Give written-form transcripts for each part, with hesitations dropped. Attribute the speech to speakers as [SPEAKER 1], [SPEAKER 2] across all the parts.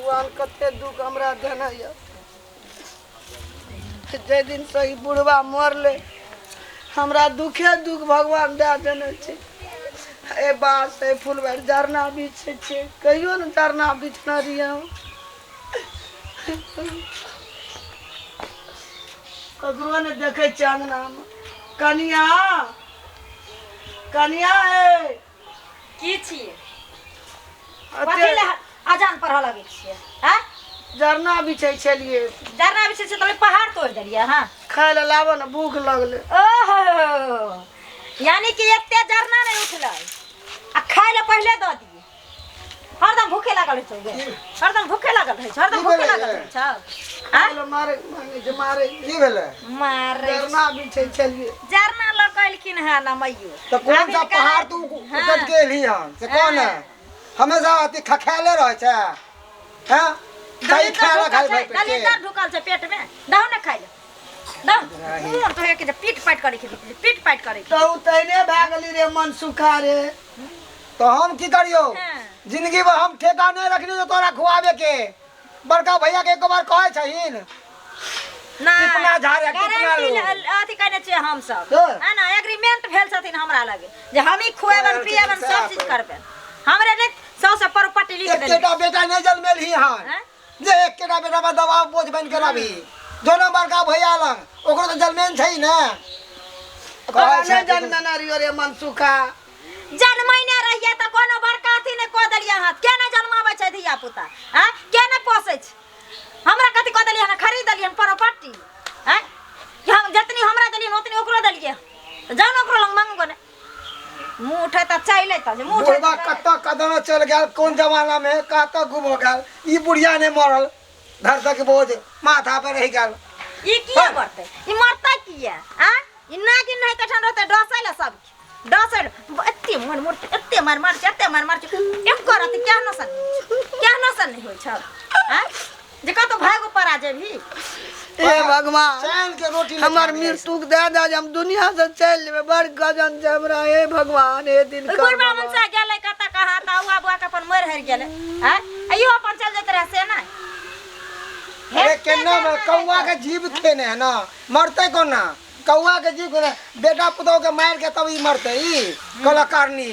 [SPEAKER 1] भगवान कते दुख हमरा देना है। जे दिन से ही बुढ़वा मरले हमरा दुखे दुख भगवान दे देने छे। ए बात से फूलबाड़ी जरना बीछे छे कहियो न जरना बीछना रिया ककरो ने देखे छे अंगना में कनिया कनिया है
[SPEAKER 2] की छिए पहिले अजान पढ़ा लगे छिए हैं
[SPEAKER 1] जरना बिछे छलिए
[SPEAKER 2] जरना बिछे से तले पहाड़ तोड़ देलिए हां
[SPEAKER 1] खाए ला लाबो न भूख लगले
[SPEAKER 2] ओहो यानी कि एते जरना नहीं उठलै आ खाए ला पहिले द दिए हरदम भूखे लागल छै हरदम भूखे लागल है हरदम भूखे लागल छै
[SPEAKER 1] हां मारे मांगे जे मारे की भेले
[SPEAKER 2] मारे
[SPEAKER 1] जरना बिछे छलिए
[SPEAKER 2] जरना लगलखिन है ना मैयो
[SPEAKER 3] तो कौन सा पहाड़ तू उतर के ली हन से कौन है हमेशा अति खखेले रहे छै हैं कई खाना खाई भाई
[SPEAKER 2] पेट में ढुकल छै पेट में दाऊ न खाइ दाऊ तो एक पीट पाट करे
[SPEAKER 1] तो तैने भा गेली रे मन सुखा रे
[SPEAKER 3] तो हम की करियो जिंदगी में हम ठेका नहीं रखनी तो तोरा खुआबे के बड़का भैया के एक बार कहे छहिन
[SPEAKER 2] ना
[SPEAKER 3] कितना झारे कितना लो
[SPEAKER 2] अथी कहने छै हम सब है ना एग्रीमेंट भेल छथिन हमरा लगे जे हम ही खुएबन पिएबन सब चीज करबे हमरे ने 100 से प्रॉपर्टी लिख दे
[SPEAKER 3] एकटा बेटा नहीं जन्मेल ही हां जे एकटा बेटा बा दवा बोझ बन के रही दोनों बड़का भैया लंग ओकरो तो जन्मेन छै ना
[SPEAKER 1] कहने जन्मना रियो रे मन सुखा
[SPEAKER 2] जन्मैने रहिए त कोनो बड़का अथी ने क देलिए हाथ के न जन्माबै छै धिया पुता हैं के न पोसै छै हमरा कथि क देलिए न खरीद देलिए प्रॉपर्टी हैं हम जतनी हमरा देलिए ओतनी ओकरो देलिए जान ओकरो लंग मांगो ने मुंह उठे त चाइले त मुंह उठे
[SPEAKER 3] बुढ़वा कत्ता कदम चल गेल कोन जमाना में कत्ता गुम हो गेल ई बुढ़िया ने मरल धर तक बोझ माथा पर रह गेल
[SPEAKER 2] ई किया मरते ई मरता किया आ ई नागिन नहीं त ठन रहते डसैला सब डसर एत्ते मार एक करत क्या नसन नहीं होय छ हैं जे कतो भागो पर आ जेबी
[SPEAKER 1] ए भगवान
[SPEAKER 3] चैन के रोटी
[SPEAKER 1] हमर मृत्यु दे दे हम दुनिया से चल लेबे बड़ गजन छै हमरा हे भगवान ए दिन कर
[SPEAKER 2] गुरबा मन से गेलै कता कहा त हुआ बुआ के अपन मर हर गेलै हैं अइयो अपन चल जत रहे से ना
[SPEAKER 3] अरे केना में कौवा के जीव खेने है ना मरते कोना कौवा के जीव कोना बेटा पुतौ के मार के तब ई मरते ई कलाकारनी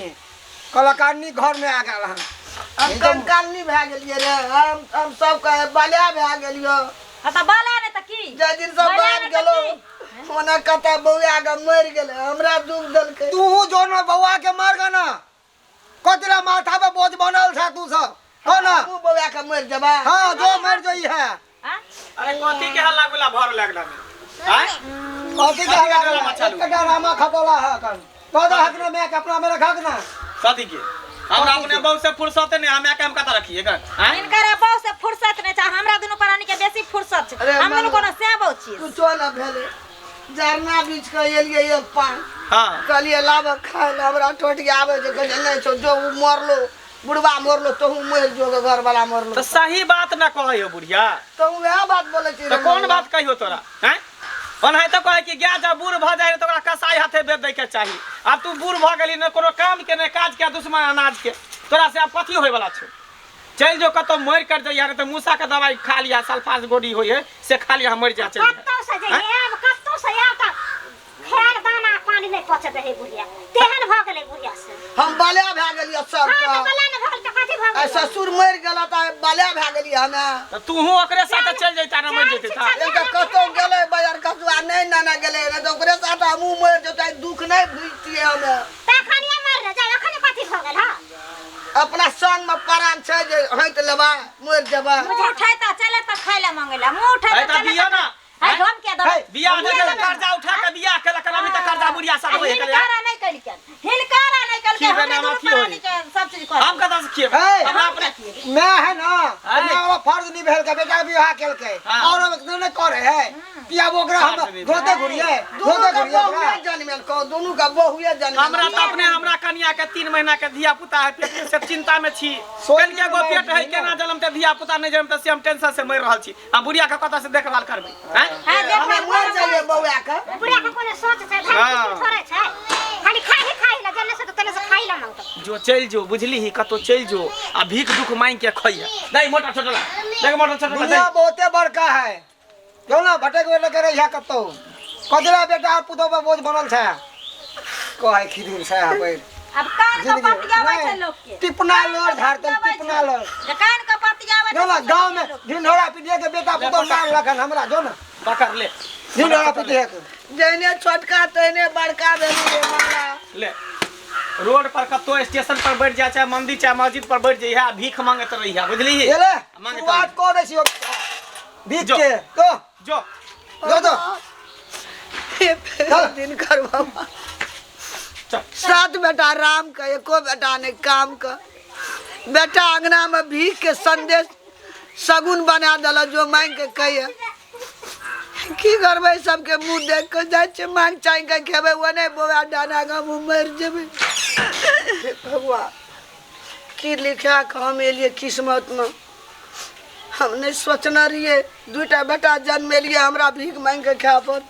[SPEAKER 3] घर में आ गेल हन
[SPEAKER 1] हम कंकालनी भा गेलिए रे हम सब के बाल्या भा गेलियो
[SPEAKER 2] त बाला ने त की
[SPEAKER 1] जे दिन सब बात गेलो ओना कता बौआ के मर गेले हमरा दुख देलके
[SPEAKER 3] तू जो न बौआ के मार ग ना कतरा माथा पे बोझ बनल था तू सब हो ना
[SPEAKER 1] तू बौआ के मर जबा
[SPEAKER 3] हां जो मर जोई है
[SPEAKER 4] अरे कथी के हल्ला गुला भर लागला में हैं
[SPEAKER 3] कथी के हल्ला एकटा रामा खटोला है कन कदा हकने में के अपना में रखक ना
[SPEAKER 4] कथी के हमरा अपने बहु से फुर्सत नहीं हमें काम कता रखिए गन हैं
[SPEAKER 2] इनकर बहु से फुर्सत नहीं छ हमरा दुनु प्राणी के बेसी फुर्सत छ हम दुनु कोनो से बहु छी
[SPEAKER 1] तू तो ना भेले जरना बीच के एलिए एक पान
[SPEAKER 4] हां
[SPEAKER 1] कहलिए लाब खाए ला हमरा टोटी आवे जे कहले नहीं छो जो मरलो बुढ़वा मरलो तो मर जो घर वाला मरलो
[SPEAKER 4] तो सही बात ना कहियो बुढ़िया
[SPEAKER 1] तो वह बात बोले छी
[SPEAKER 4] तो कौन बात कहियो तोरा हैं ओनहे तो कहे कि गा जा बूढ़ भ जाए तो ओकरा कसाई हाथे बेच दे के चाहिए अब तू बूढ़ भ गेली न कोनो काम के न काज के दुश्मन अनाज के तोरा से अब कथी होय वाला छ चल जो कतो मर कर जाइया तो मूसा के दवाई खा लिया सल्फास गोडी होय है से खा लिया मर जा चल
[SPEAKER 2] कत्तो से जे कत्तो से या त खेर दाना पानी नहीं पहुंचे रहे बुढ़िया तेहन भ गेले बुढ़िया से
[SPEAKER 1] हम बाल्या भा गेलिए सब
[SPEAKER 2] हां बला ने भल त कथि भ गेले
[SPEAKER 1] ससुर मर गेला त बाल्या भा गेलिए हमें
[SPEAKER 4] तो तू हूं ओकरे साथे चल जैता न मर जैते था
[SPEAKER 1] एक कतो गेले बाजार कसुआ नहीं नाना गेले न तो ओकरे साथ हम मर जतै दुख नहीं बुझतिए हमें
[SPEAKER 2] तखनिए मर जा अखने कथि भ गेल हां
[SPEAKER 1] अपना संग में प्राण छै जे हट लेबा मर जबा
[SPEAKER 2] मुझे उठाता चले त खाइला मांगेला मुंह उठाता
[SPEAKER 4] है त बिया ना
[SPEAKER 2] है हम के दो
[SPEAKER 4] बिया ने कर्जा उठा के बिया के लकन अभी तक कर्जा बुढ़िया सब होय के
[SPEAKER 2] हिनकारा नहीं कल के हिनकारा नहीं कल के
[SPEAKER 4] की बना माथी होई
[SPEAKER 2] सब चीज कर
[SPEAKER 4] हम कदा से किए हम अपने
[SPEAKER 3] मैं है ना अपना फर्ज नहीं भेल के बेटा विवाह केल के और ने करे है पिया बोकरा हम रोते घुरिए
[SPEAKER 1] जन्मेल को दोनों का बहुए जन्म
[SPEAKER 4] हमरा त अपने हमरा कन्या के 3 महीना के धिया पुता है पेट में से चिंता में छी कल के गो पेट है केना जन्म ते धिया पुता नहीं जन्म त से हम टेंशन से मर रहल छी हम बुढ़िया के कता से देखभाल करबै हैं
[SPEAKER 1] हमें मर जाइए बौआ का
[SPEAKER 2] बुढ़िया के कोने सोच छै भाई थोड़े छै खाली खाई ला जन्ने से तो तने से खाई नहीं ना मांगता
[SPEAKER 4] जो चल जो बुझली ही कतो चल जो आ भीख दुख मांग के खइया नहीं मोटा छोटा देख मोटा छोटा
[SPEAKER 3] दुनिया बहुते बड़का है क्यों ना भटक वे लगे रहिया कतो कदरा बेटा पुतो पे बोझ बनल छै कहे खिदुर छै आबे
[SPEAKER 2] अब कान का पतियावे छै लोग के
[SPEAKER 3] टिपना लोर झाड़ते टिपना लोर
[SPEAKER 2] कान का पतियावे
[SPEAKER 3] जो ना गांव में ढिंढोरा पीटिए के बेटा पुतो मार लखन हमरा जो ना
[SPEAKER 4] पकड़ ले
[SPEAKER 3] ढिंढोरा पीटिए के
[SPEAKER 1] जैने छोटका तैने बड़का भेली माला
[SPEAKER 4] ले रोड पर कतो स्टेशन पर बैठ जा चाहे मंदिर चाहे मस्जिद पर बैठ जइहा भीख मांगत रहिया बुझली ही
[SPEAKER 3] ये ले
[SPEAKER 4] मांगे
[SPEAKER 3] तू बात को दे छियो बीच
[SPEAKER 4] जो।
[SPEAKER 3] के तो
[SPEAKER 4] जो
[SPEAKER 3] जो
[SPEAKER 1] चल दिन कर बाबा
[SPEAKER 4] चल
[SPEAKER 1] सात बेटा राम का एको बेटा ने काम का बेटा अंगना में भीख के संदेश सगुन बना दल जो मांग के कहिए की करबे सबके मुंह देख के जाय छे मांग चाह के खेबे वो नहीं बोआ डाना का मुंह मर जेबे भगवान की लिखा के हम एलिए किस्मत में हम नहीं सोचना रहिए दूटा बेटा जन्म लिए हमरा भीख मांग के खाए पर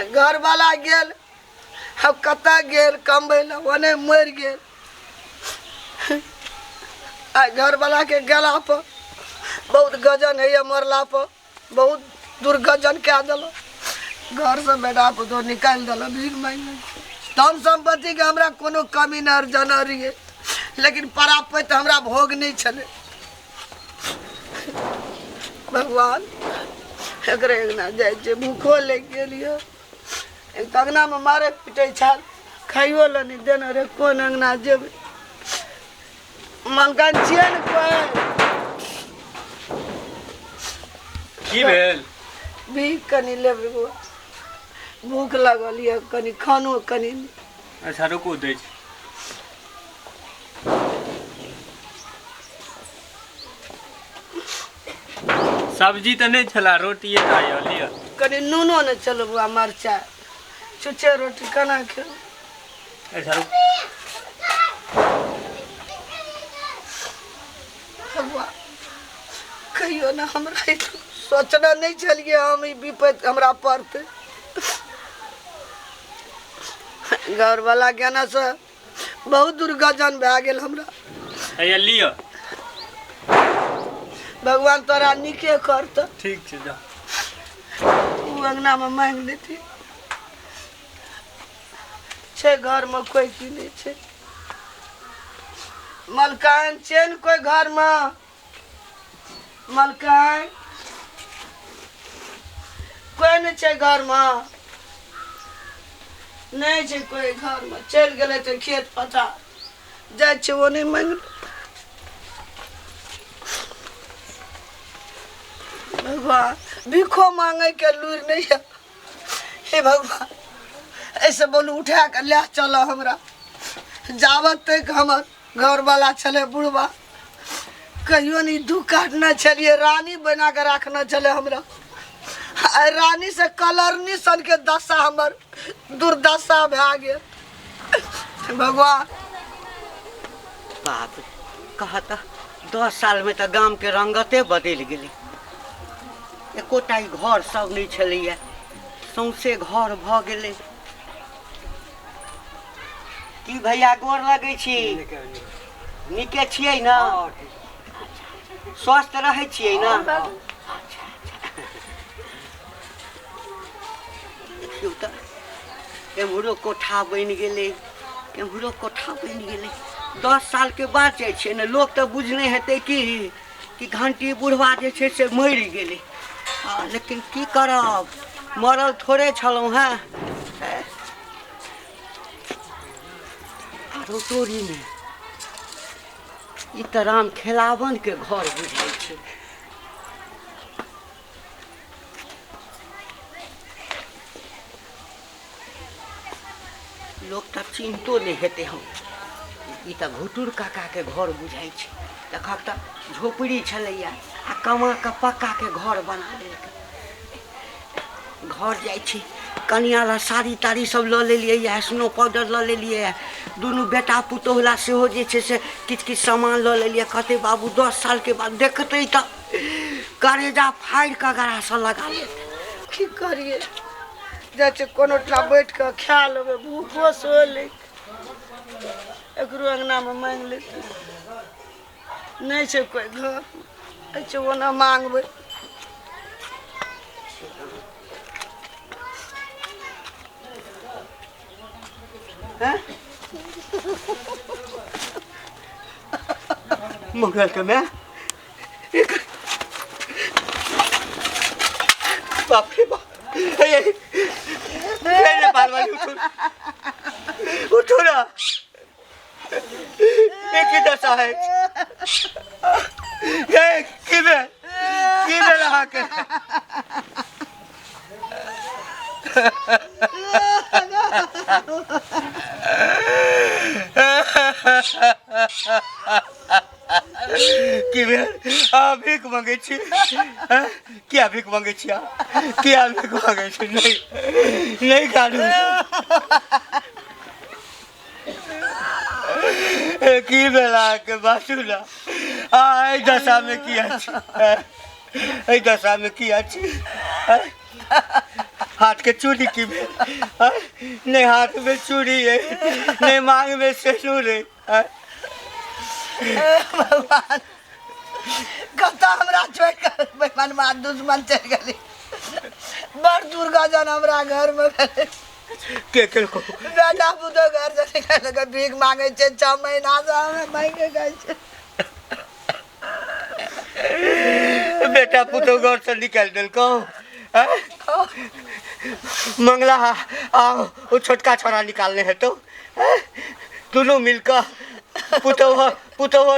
[SPEAKER 1] घर वाला गेल अब कता गेल कमबै ला ओने मर गेल आ घर वाला के गला पर बहुत गजन है मरला पर बहुत दुर्गजन क्या दल घर से बेटा को तो निकाल दल भीख मांग धन संपत्ति के हमरा कोनो कमी न अर्जन रहिए लेकिन प्राप्त हमरा भोग नहीं चले भगवान एकरे ना जाय छे भूखो ले गेलियो एक अंगना में मारे पिटे छाल खाइयो ल नहीं देना रे कोन अंगना जेबे मनकान छिए न कोई
[SPEAKER 4] की भेल
[SPEAKER 1] भी कनी लेबे गो भूख लागल ये कनी खानो कनी
[SPEAKER 4] अच्छा रुकू दे सब्जी तो नहीं छला रोटी खाइयो लियो
[SPEAKER 1] कनी नूनो न चलो बुआ मरचा छुच्छे रोटी कना के
[SPEAKER 4] अच्छा रुक
[SPEAKER 1] बुआ कहियो ना हमरा ई सोचना नहीं चलिए हम ई विपद हमरा पड़ते घर वाला ज्ञान से बहुत दुर्गजन भए गेल हमरा
[SPEAKER 4] ये लियो
[SPEAKER 1] भगवान तोरा निके करत
[SPEAKER 4] ठीक छै जा
[SPEAKER 1] तू अंगना में मांग लेती छे घर में कोई की नहीं छे मलकान चेन कोई घर में मलकान कोई नहीं छे घर में नहीं छे कोई घर में चल गए तो खेत पथा जाय छे वो नहीं मांग भगवान भीखो मांगे के लूर नहीं है हे भगवान ऐसे बोलू उठा कर ले चलो हमरा जावत तक हमर घर वाला चले बुढ़वा कहियो नहीं दुख काटना चलिए रानी बना के रखना चले हमरा आ रानी से कलरनी सन के दशा हमर दुर्दशा भए गेल भगवान
[SPEAKER 5] बाप कहता 10 साल में तो गांव के रंगते बदल गेलै एकोटा घर सब नहीं छलैया सौंसे घर भ गेलै की भैया गोर लगै छी नीके छियै ना स्वस्थ रहै छियै ना देखियौ तऽ एम्हरो कोठा बनि गेलै एम्हरो कोठा बनि गेलै 10 साल के बाद जाइ छै ने लोक तऽ बुझने हेतै कि घंटी बुढ़वा जे छै से मरि गेलै लेकिन की करब मरल थोड़े छलहुँ हेँ आरो तोरीमे ई तऽ राम खेलावन के घर बुझाइ छै लोक तऽ चिन्हतो नहि हेतै हम ई तऽ घुटुर काका के घर बुझाइ छै देखक तऽ झोपड़ी छलैया आ कमा के पक्का के घर बना लेलकै घर जाइ छी कनिया ला साड़ी ताड़ी सब लऽ लेलियै या स्नो पाउडर लऽ लेलियै दुनू बेटा पुतोह ला सेहो जे छै से किछु किछु सामान लऽ लेलियै कहते बाबू 10 साल के बाद देखतै तऽ करेजा फाड़ि कऽ गरासँ लगा लेतै
[SPEAKER 1] की करिए जैसे कोनो टा बैठ के खा लेबे भूखो सो ले एकरो अंगना में मांग लेते नहीं छै कोई घर अच्छा वो ना मांगबै
[SPEAKER 5] हैं मंगल के मैं बाप रे बाप ये बाल वाली उठो ना ये की दशा है ये किधर रहा के भीख मांगे छी क्या भीख मांगे छी क्या भीख मांगे छी नहीं काटू की बेला के बासु ना आई दशा में किया छी आई दशा में किया छी हाथ के चूड़ी की नहीं हाथ में चूड़ी है नहीं मांग में सिंदूर है
[SPEAKER 1] भगवान कत हमरा छोड़ कर बेमान मार दुश्मन चल गली बड़ दुर्गा जन हमरा घर में
[SPEAKER 5] के को
[SPEAKER 1] बेटा पुतो घर से निकल के भीख मांगे छे 6 महीना से हमें मांगे गए छे
[SPEAKER 5] बेटा पुतो घर से निकाल दिल को मंगला आओ वो छोटका छोरा निकालने है तो दोनों मिलकर पुतो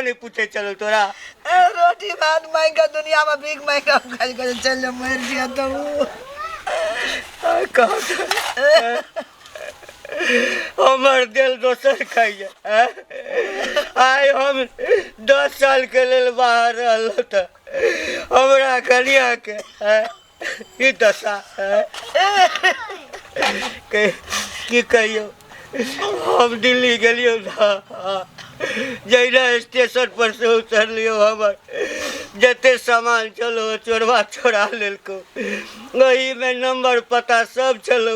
[SPEAKER 5] नहीं पूछे चलो तोरा
[SPEAKER 1] रोटी भात मांगे दुनिया में भीख मांगे कर चल मर गया तो
[SPEAKER 5] हमर दिल दोसर खाइए आइ हम 10 साल के लेल बाहर रहल त हमरा कनिया के ई दशा की कहियो हम दिल्ली गेलियो जैना स्टेशन पर से उतरलियो हमर जते सामान चलो चोरवा चोरा लेलको वही में नंबर पता सब चलो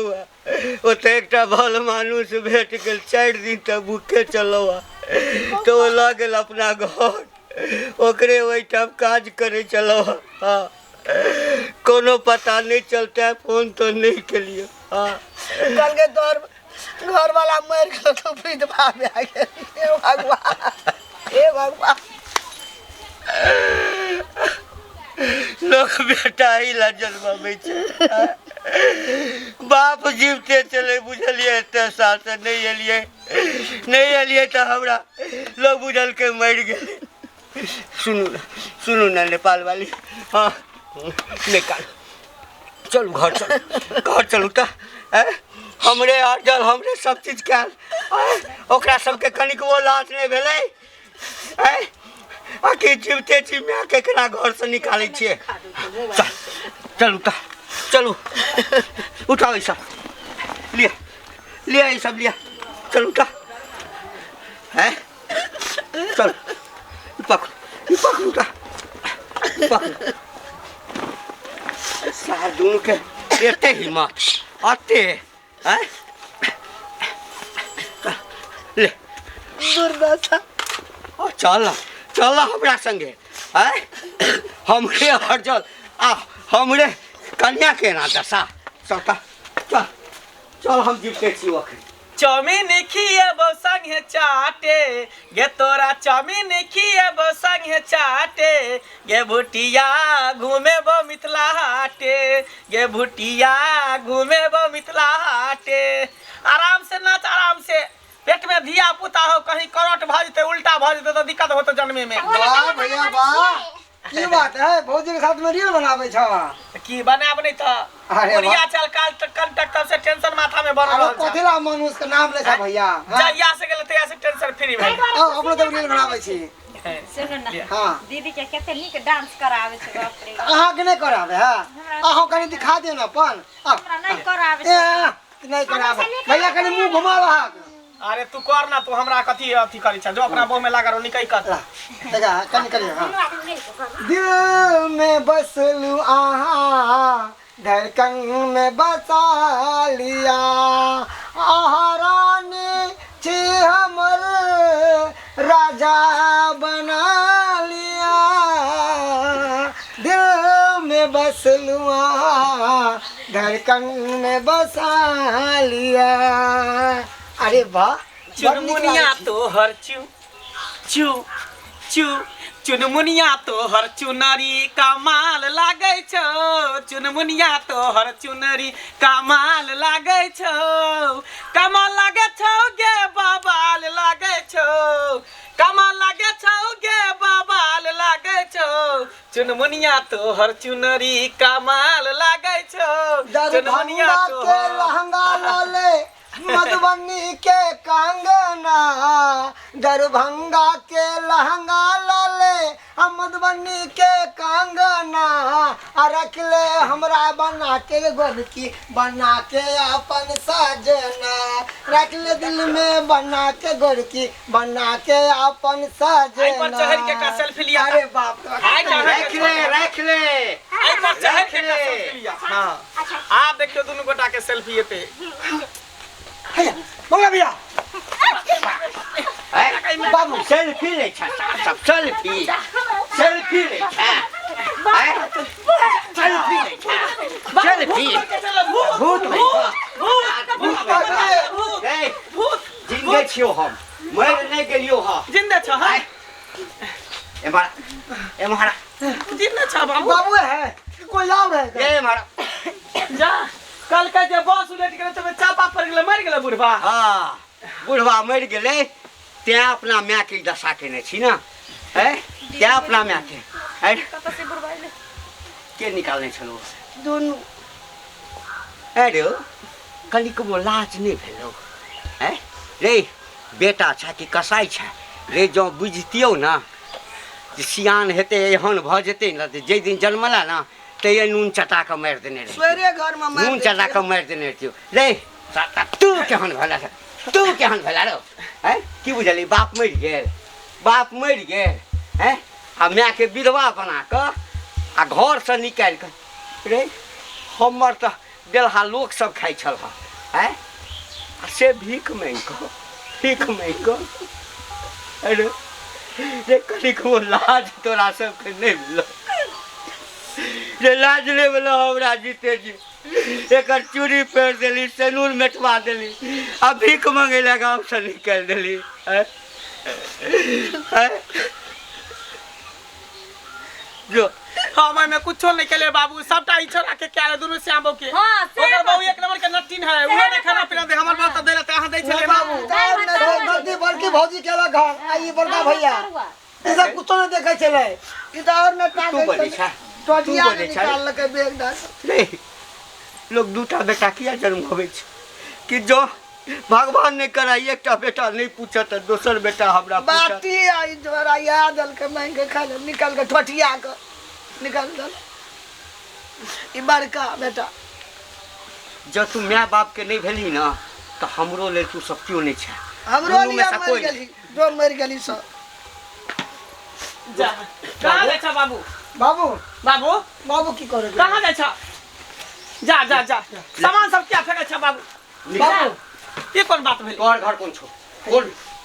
[SPEAKER 5] ओते एकटा भल मानुष भेट गेल 4 दिन तक भूखे चलो तो वो लग गेल अपना घर ओकरे ओइठाम काज करे चलो कोनो पता नहीं चलता फोन तो नहीं के लिए
[SPEAKER 1] कल के तोर घर वाला मर गया तो विधवा में आ गया हे भगवान
[SPEAKER 5] लोग बेटा ही ला जन्मावे छे बाप जीवते चले बुझलिए एते साल से नहीं एलिए तो हमरा लोग बुझल के मर गेले सुनू ना नेपाल वाली हाँ निकाल चलू घर चलू तो हमरे अर्जल हमरे सब चीज के ओकरा सबके कनिक वो लाश नहीं भेलै आखिर जीवते चिमिया केकरा घर से निकाले छिए चलू उठाओ ई सब लिया ई सब लिया चलू तो हैं चल पकड़ू सार दोनों के एते हिम्मत आते हैं ले
[SPEAKER 1] दुर्दशा
[SPEAKER 5] चल हमरा संगे हमरे अर्जल हमरे कन्या के ना दशा चल हम जीवते छी ओखे
[SPEAKER 4] चाउमीन खिएबो संगे चाटे गे तोरा चाउमीन खिएबो संगे चाटे गे भुटिया घूमेबो मिथिला हाटे गे भुटिया घूमेबो मिथिला हाटे आराम से नाच आराम से पेट में धिया पुता हो कहीं करंट भ जते उल्टा भ जते तो दिक्कत होतो जन्मे में
[SPEAKER 3] वाह भैया वाह की बात है भौजी के साथ में रील बनावे छ
[SPEAKER 4] की बनाब नहीं तो बुढ़िया चल काल कंडक्टर से टेंशन माथा में बढ़ रहल
[SPEAKER 3] कथि ला मनुष्य के नाम ले छ भैया
[SPEAKER 4] जहिया से गेल तहिया से टेंशन फ्री भई
[SPEAKER 3] अपनो तो रील बनावे छी
[SPEAKER 2] सुन ना
[SPEAKER 3] हां
[SPEAKER 2] दीदी के केते नीक डांस करावे छ बाप रे
[SPEAKER 3] अहाँ के नहीं करावे है अहाँ कनी दिखा दियो ना अपन
[SPEAKER 2] हमरा नहीं करावे छ
[SPEAKER 3] नहीं करावे भैया कनी मुंह घुमावा अहाँ
[SPEAKER 4] अरे तू कर ना तू हमरा कथी अथी करी छ जो अपना बहु में लगा रो निकई कर
[SPEAKER 3] देखा कनी करियो हां दिल में बसलू आहा धड़कन में बसा लिया आहारानी छी हमर में बस लुआ धड़कन में बसा लिया। अरे वाह
[SPEAKER 4] चुनमुनिया तोहर चू चू चू चुनमुनिया तोहर चुनरी कमाल लागे छौ। चुनमुनिया तोहर चुनरी कमाल लागे छौ। कमाल लागे छौ गे बाबाल लागे छौ। कमाल लागे छौ गे बाबाल लागे छौ। चुनमुनिया तोहर चुनरी कमाल लागे छौ। चुनमुनिया
[SPEAKER 3] दरभंगा के
[SPEAKER 4] तोहर
[SPEAKER 3] लहंगा लाले मधुबनी के कंगना। दरभंगा के लहंगा लाले मधुबनी के कंगना। रख ले हमरा बना के गोरकी बना के अपन सजना। रख ले दिल में बना के गोरकी बना के अपन
[SPEAKER 4] आई पर चढ़ के
[SPEAKER 3] सजना।
[SPEAKER 4] का सेल्फी लिया।
[SPEAKER 3] अरे बाप रे,
[SPEAKER 4] आई
[SPEAKER 5] रख ले रख ले
[SPEAKER 4] आई पर चढ़ के का
[SPEAKER 5] ले।
[SPEAKER 4] सेल्फी लिया।
[SPEAKER 5] हाँ
[SPEAKER 4] आप देखियो दोनों गोटा के सेल्फी ये पे।
[SPEAKER 3] बोला भैया
[SPEAKER 5] बाबू सेल्फी ले छा सब सेल्फी सेल्फी ले छा सेल्फी ले छा सेल्फी भूत भूत जिंदे छियो हम मर नहीं गेलियो ह
[SPEAKER 4] जिंदा छ हां
[SPEAKER 5] ए महारा
[SPEAKER 4] जिंदा छ बाबू।
[SPEAKER 3] बाबू है कोई और है क्या?
[SPEAKER 5] ए महारा
[SPEAKER 4] जा कल के जे बस उलट गेल त चापा पर गेल मर गेल बुढ़वा।
[SPEAKER 5] हाँ बुढ़वा मर गेले ते अपना माँ के दशा केने छी ना है ते अपना माँ के है के निकालने छलो दोनों अरे कनिक वो लाज नहीं भेलो है रे बेटा छ कि कसाई छ रे जो बुझतियो ना जे सियान हेते एहन भ जेते न जे दिन जन्मला ना ते नून चटा के मार देने रे
[SPEAKER 1] सोरे घर में मार
[SPEAKER 5] नून चटा के मार देने थियो रे तू केहन भला तू केहन भला रो हैं की बुझली बाप मर गेल हैं आ माँ के विधवा बना के आ घर से निकाल के रे हमर त देलहा लोग सब खाइ छल हैं आ से भीख मांग को अरे रे कनिक वो लाज तोरा सबके नहीं मिलो जे लाज ले वाला हमरा जीते जी एकर चूड़ी पेड़ देली सेनूर मेटवा देली आ भीख मांगे ला गाँव से निकाल देली जो
[SPEAKER 4] हम में कुछो नहीं केले बाबू सबटा ई छोरा के क्या दोनों श्याम बाबू के।
[SPEAKER 2] हाँ, से
[SPEAKER 4] ओकर बाबू
[SPEAKER 2] बात।
[SPEAKER 4] एक नंबर के नटीन है उहे ने खाना पीना दे हमर बात देला त अहां दै छले बाबू।
[SPEAKER 3] तार में तो बड़की बड़की भौजी के घर आई बड़का भैया ये सब कुछ नहीं देखे चले
[SPEAKER 1] इधर में
[SPEAKER 5] तू बोले छा
[SPEAKER 1] टोटिया
[SPEAKER 5] तू बोले छा
[SPEAKER 1] निकाल के बेग डाल।
[SPEAKER 5] नहीं लोग दूटा बेटा किया जन्म होवे छ कि जो भगवान ने कराई एकटा बेटा नहीं पूछा तो दोसर बेटा हमरा पूछा
[SPEAKER 1] बाटी आई जोरा याद दल के मांग के खा ले निकाल के टोटिया के निकाल दल। ई बड़का बेटा
[SPEAKER 5] जब तू माँ बाप के नहीं भेली ना तो हमरो ले तू सब क्यों नहीं छा
[SPEAKER 1] हमरो
[SPEAKER 5] दुनू में
[SPEAKER 1] लिया
[SPEAKER 5] से
[SPEAKER 1] मर
[SPEAKER 5] कोई
[SPEAKER 1] गेली जो मर गेली सब।
[SPEAKER 4] जा कहां जाय छ बाबू।
[SPEAKER 3] बाबू
[SPEAKER 4] बाबू
[SPEAKER 3] बाबू की करे
[SPEAKER 4] कहां जाय छ जा जा जा सामान सब क्या फेंकै छ बाबू।
[SPEAKER 3] बाबू
[SPEAKER 4] ये कौन बात भेल।
[SPEAKER 5] तोहर घर कौन छो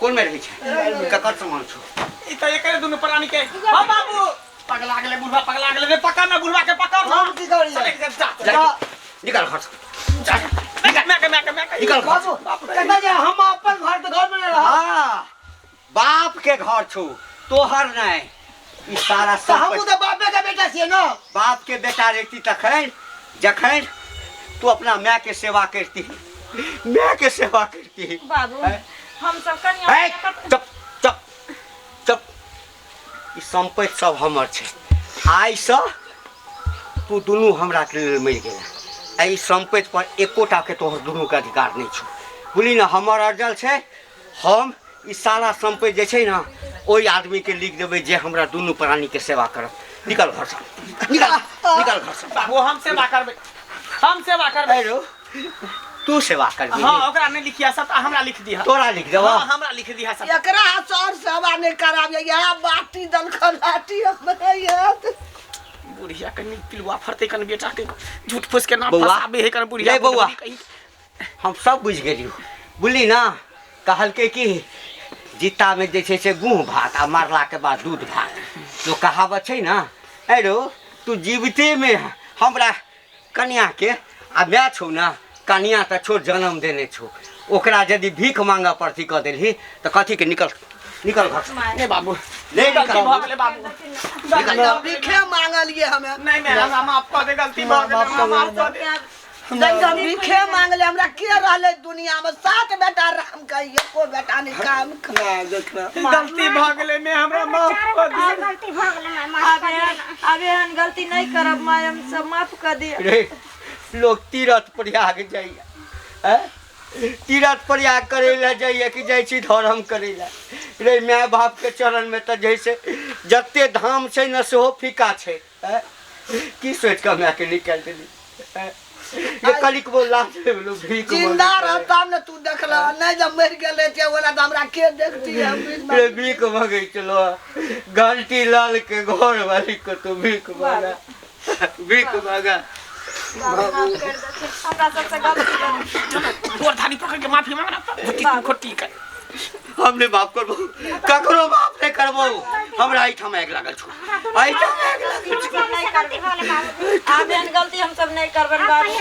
[SPEAKER 5] कौन में रही छे ककर सामान छो
[SPEAKER 4] ई त एकरे दुनु प्राणी के। हां बाबू पगला गेले बुढ़वा पगला गेले रे पकड़ ना बुढ़वा के पकड़।
[SPEAKER 3] हम की करी
[SPEAKER 4] चले जा
[SPEAKER 5] जा निकाल घर से
[SPEAKER 4] जा मैं
[SPEAKER 5] निकाल घर से।
[SPEAKER 3] बाबू कहता जे हम अपन घर के घर में रहा
[SPEAKER 5] हाँ बाप के घर छो तोहर नहीं ई सारा
[SPEAKER 3] तो हम
[SPEAKER 5] सब
[SPEAKER 3] तो बापे का बेटा छिए ना।
[SPEAKER 5] बाप के बेटा रहती तखन जखन तू अपना माँ के सेवा करती माँ के सेवा करती
[SPEAKER 2] बाबू
[SPEAKER 5] हैं?
[SPEAKER 2] हम सब
[SPEAKER 5] है
[SPEAKER 2] कन्या
[SPEAKER 5] चुप चुप चुप ई संपत्ति सब हमर छै आइ से तू दुनू हमरा के लेल मरि गेला एहि संपत्ति पर एकोटा के तोहर दुनू के अधिकार नहीं छौ बुझली ना हमर अर्जल छै हम ई सारा संपत्ति जे छै ना ओहि आदमी के लिख देबै जे हमरा दुनू प्राणी के सेवा करत निकल घर से निकल घर से
[SPEAKER 4] बाबू हम सेवा करबै
[SPEAKER 5] रो तू सेवा करबी
[SPEAKER 4] हां ओकरा नहीं लिखिया सब हमरा लिख दिया।
[SPEAKER 5] तोरा लिख देबो
[SPEAKER 4] हां हमरा लिख दिया सब।
[SPEAKER 1] एकरा सर सेवा नहीं कराबे यह बाटी दल खलाटी हमरा याद।
[SPEAKER 4] बुढ़िया कनी पिलुआ फरते कन बेटा के झूठ फूस के नाम
[SPEAKER 5] बौआ,
[SPEAKER 4] फसाबे है कन बुढ़िया
[SPEAKER 5] ले बौआ।
[SPEAKER 4] कहीं।
[SPEAKER 5] हम सब बुझ गेलियो बुझली ना कहलके कि जीता में जे छै से गुह भात आ मारला के बाद दूध भात जो कहावत छै ना अरे तू जीविते में हमरा कन्या के आ मैं छौ ना कन्या तो छोड़ जन्म देने छौ ओकरा यदि भीख मांगा पड़ती कह देलही तो कथी के निकल निकल घर से।
[SPEAKER 4] नहीं बाबू
[SPEAKER 5] नहीं
[SPEAKER 4] गलती
[SPEAKER 5] निकल
[SPEAKER 4] भऽ गेलै बाबू
[SPEAKER 1] भीखे मांगलिए हमें
[SPEAKER 4] नहीं नहीं हमरा माफ कऽ दे गलती भऽ गेलै हमरा माफ कऽ दे
[SPEAKER 1] जब भीखे मांगले हमरा के रहले दुनिया में 7 बेटा राम का एको बेटा नहीं काम
[SPEAKER 4] गलती भऽ गेलै मैं हमरा माफ कऽ दे
[SPEAKER 2] गलती भ गेलै माय अबे हन गलती नहीं करब माय हम सब माफ कर दिए
[SPEAKER 5] रे लोग तीरथ प्रयाग जाइए तीरथ प्रयाग करे ला जाइए कि जाइ छी धर्म करे ला रे माय बाप के चरण में तो जैसे जते धाम छै न सेहो फीका छै की सोच के हमरा के निकाल देली ये कलिक बोला लोग भीख
[SPEAKER 1] जिंदा रहता न तू देखला नहीं जब मर गेले ते वाला तो हमरा के देखती है
[SPEAKER 5] रे भीख मांगे चलो घंटी लाल के घर वाली को तो भीख मांगा भीख मांगा
[SPEAKER 2] हमरा सबसे गलती
[SPEAKER 4] तोर थाली पकड़ के माफी मांगना खोटी खोटी कर
[SPEAKER 5] हमने माफ करबो ककरो माफ नहीं करबो हमरा आइठम आग लागल छौ आइठम आग लागल छौ
[SPEAKER 2] नहीं करबे आबे हन गलती हम सब नहीं करबन बाबू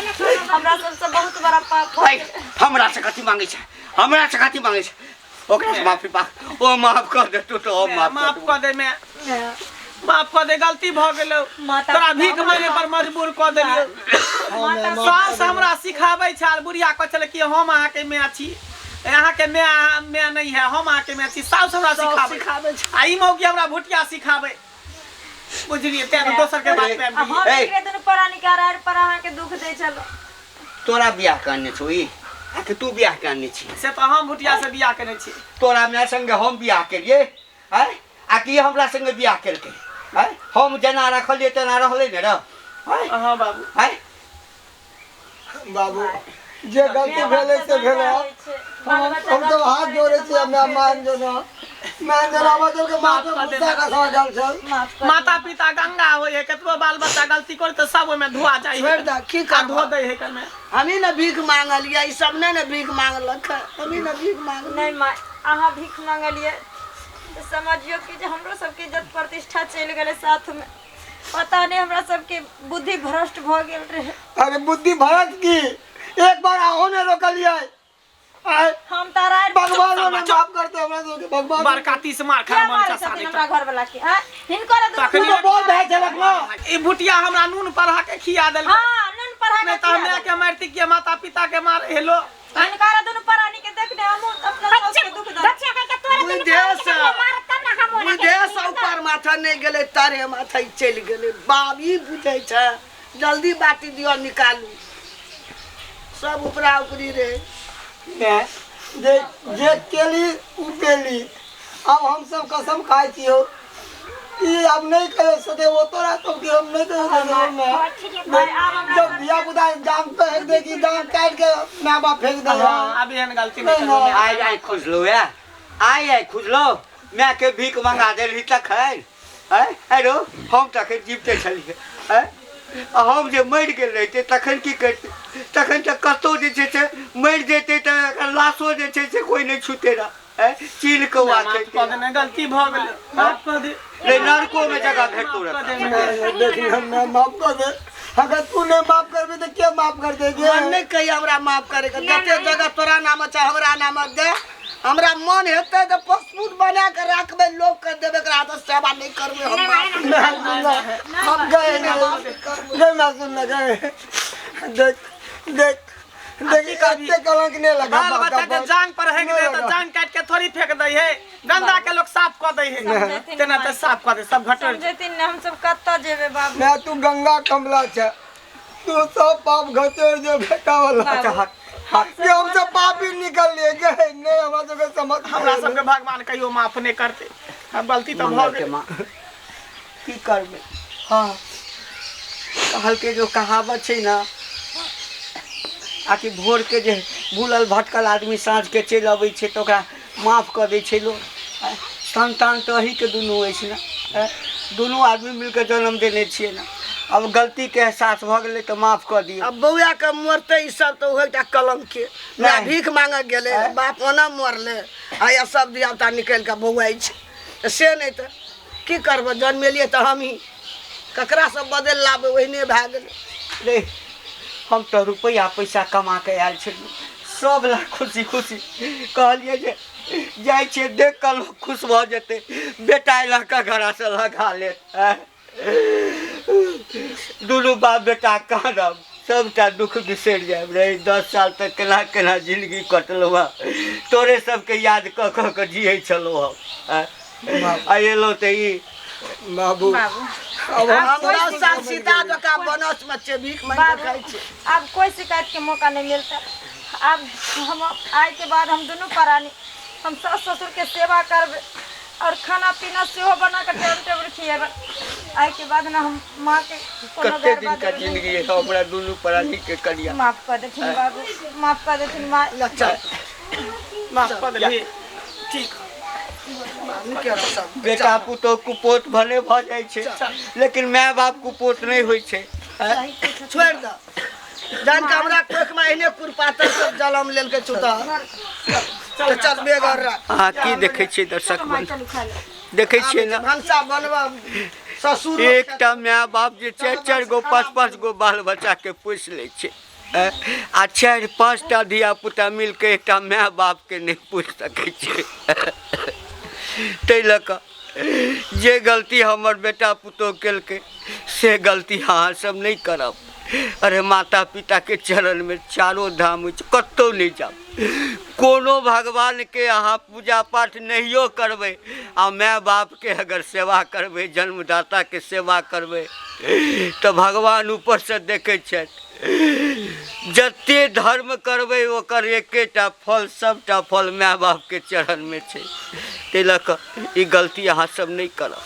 [SPEAKER 2] हमरा सबसे बहुत बड़ा पाप
[SPEAKER 5] भाई हमरा से कथी मांगे छै हमरा से कथी मांगे छै ओकरा से माफी पा ओ माफ कर दे तू तो
[SPEAKER 4] माफ कऽ दे मैं माफ कऽ दे गलती भऽ गेलौ तोरा भीख मांगे पर मजबूर कऽ देलियौ सास हमरा सिखाबै छै बुढ़िया कहै छलै कि हम अहाँ के माय छी अहाँ के माय नहीं है हम अहाँ के माय छी सास हमरा सिखाबै आ ई मौकी हमरा भुटिया सिखाबै बुझलिए तें दोसर के बात पे
[SPEAKER 2] हम एकरे दुनु परानी के आर पर अहाँ के दुख दे चलो
[SPEAKER 5] तोरा बियाह करने छौ ई कि तू बियाह करने छी
[SPEAKER 4] से तो हम भुटिया से बियाह करने छी
[SPEAKER 5] तोरा माय संगे हम बियाह केलिए हैं आ कि हमरा संगे बियाह केलकै हैं हम जेना रखलिए तेना रहले ने रे
[SPEAKER 4] हां बाबू
[SPEAKER 5] हैं
[SPEAKER 3] बाबू जे गलती भेले से भेले हम तो हाथ जोड़े छी हमरा मान जो ना मान जो ना मतलब के माता गुस्सा का सवाल छै
[SPEAKER 4] माता पिता गंगा होय है केतबो बाल बच्चा गलती करे तो सब में धुआ जाय
[SPEAKER 1] छोड़ दा की कर
[SPEAKER 4] धो दे है कर में
[SPEAKER 1] हमी न भीख मांगलिए ई सब ने भीख मांगलक हमी न भीख मांग
[SPEAKER 2] नहीं माय अहाँ भीख मांगलिए तो समझियो कि जे हमरो सबके इज्जत प्रतिष्ठा चल गेले साथ में पता नहीं हमरा सबके बुद्धि भ्रष्ट भ गेल रहे
[SPEAKER 3] अरे बुद्धि भरत की एक बार आओ ने रोकलिए
[SPEAKER 2] हम तारा
[SPEAKER 3] भगवान ने माफ करते हमरा के भगवान
[SPEAKER 4] बड़का 30 मार खा मन सा साले
[SPEAKER 2] हमरा घर वाला के हां हिनकर
[SPEAKER 3] तू तो बोल दे झलक ना
[SPEAKER 4] ई भुटिया हमरा नून पढ़ा के खिया देल
[SPEAKER 2] हां नन पढ़ा
[SPEAKER 4] नहीं तो हमरा के मारती के माता पिता के मार हेलो
[SPEAKER 2] हिनकर दुनु परानी के देखने हम अपना सास के दुख दे बच्चा के तोरे
[SPEAKER 1] विदेश ऊपर माथा नहीं गेले तारे माथा चल गेले बाबी बुझै छै जल्दी बाटी दियो निकालू सब ऊपरा ऊपरी रे
[SPEAKER 3] जे केली उ केली अब हम सब कसम खाई छियो ई अब नहीं करे सके वो तोरा तो कि हम नहीं करे सके जब बिया बुदा जाम पे फेंक देगी जाम काट के मां बाप फेंक दे
[SPEAKER 4] अभी एहन गलती नहीं करो
[SPEAKER 5] आई खुश लो या आई खुश लो मैं के भीख मंगा देली तक है हेरो हम तक जीवते छलिए है हम जे मर गेल रहते तखन की करते तखन त कतो जे छै से मर जेते त लाशो जे छै से कोई नहीं छूते रहा चील के वाके
[SPEAKER 4] गलती भ गेल माफ कर दे
[SPEAKER 5] रे नरको में जगह भेटतो रहता
[SPEAKER 3] देखी हम माफ कर दे अगर तू नहीं माफ करबे तो के माफ कर देगे
[SPEAKER 1] मन नहीं कही हमरा माफ करे के जते जगह तोरा नाम चाहे हमरा नाम दे हमरा मन हेते तो पसपूत बना के रखबे लोग के देबे के हाथ सेवा नहीं करबे हम
[SPEAKER 3] गए ना सुन गए देख देख देखी काटते कलंक नहीं लगा
[SPEAKER 4] बाल बच्चा के जांग पर हेंग दे तो जांग काट के थोड़ी फेंक दे है गंदा के लोग साफ कर दे है तेना त साफ कर दे सब घटर
[SPEAKER 2] जेतिन हम सब कत्ता जेबे बाबू
[SPEAKER 3] मैं तू गंगा कमला छ तू सब पाप घटेर जो बेटा वाला ये हम सब पाप ही निकल लिए गए नहीं हमरा सब समझ
[SPEAKER 4] हमरा सब के भगवान कहियो माफ नहीं करते अब गलती तो भ गेल
[SPEAKER 5] की करबे हां कहल के जो कहावत छै ना आकि भोर के जे भूलल भटकल आदमी साँझ के चल अबै छै तो ओकरा माफ कर दै छै लोग संतान तो अही के दुनू अछि ना दुनू आदमी मिलकर जन्म देने छियै ना अब गलती के एहसास भ गेलै तो माफ कर दियो
[SPEAKER 1] अब बौआ के मरते ई सब तो होय ता कलम के ना भीख मांगे गेले बाप ओना मरले आ सब दियावता निकल के बौआई छै से नहीं तो की करब जन्मेलिए तो हम ही ककरा से बदल लाबे ओहने भए गेलै।
[SPEAKER 5] रे हम तो रुपया पैसा कमा के आयल छलियै सब ला खुशी खुशी कहलिए जे जाइ छियै देख कऽ लोग खुश भऽ जेतै बेटा इलाका घड़ा से लगा लेत दुनू बाप बेटा कानब सबटा दुख बिसरि जायब रे 10 साल तक केना केना जिंदगी कटलहुँ हँ तोरे सबके याद कऽ कऽ के जियै छलहुँ हम आ एलहुँ तऽ ई
[SPEAKER 3] बाबू
[SPEAKER 2] बाबू
[SPEAKER 3] अब हम
[SPEAKER 1] हमरा साथ सीता जका बनस में छै भीख मांग के खाइ छै।
[SPEAKER 2] अब कोई शिकायत के मौका नहीं मिलता। अब हम आए के बाद हम दोनों प्राणी हम सास ससुर के सेवा करबे और खाना पीना सेहो बना के टेबल खिएबे। आए के बाद ना हम माँ के कोनो
[SPEAKER 5] कते दिन
[SPEAKER 2] गरबा
[SPEAKER 5] का
[SPEAKER 2] देबे नहीं।
[SPEAKER 5] जिंदगी है हमरा दुनू प्राणी के करिया
[SPEAKER 2] माफ कर देथिन बाबू, माफ कर देथिन माँ।
[SPEAKER 1] चल
[SPEAKER 4] माफ कर दे ठीक
[SPEAKER 1] निके रह सब
[SPEAKER 5] बेटा पुतोह कुपोत भने भऽ जाइ छै लेकिन माय बाप कुपोत नहि होइ छै
[SPEAKER 1] छोड़ द जान के हमरा कोख में एहने कुरपातर सब जलम लेल के छुता तो चल बेगर रख।
[SPEAKER 5] अहाँ की देखै छियै दर्शक बन देखै छियै ना
[SPEAKER 1] भंसा बनवा ससुर
[SPEAKER 5] एकटा माय बाप जे 4 गो 5 गो बाल बच्चा के पोसि लै छै आ 4-5 टा धिया पुता मिल के एकटा माय बाप के नहीं पोसि सकै छै ताहि लऽ कऽ जे गलती हमर बेटा पुतोह केलकै से गलती अहाँ सब नहीं करब। अरे माता पिता के चरण में चारों धाम होइ छै कतौ नहीं जाब कोनो भगवान के अहाँ पूजा पाठ नहियो करबै आ माय बाप के अगर सेवा करबै जन्मदाता के सेवा करबै तो भगवान ऊपर से देखै छथि जते धर्म करबै ओकर एकेटा फल सबटा फल माय बाप के चरण में छै। ताहि लऽ कऽ ई गलती अहाँ सब नहीं करब।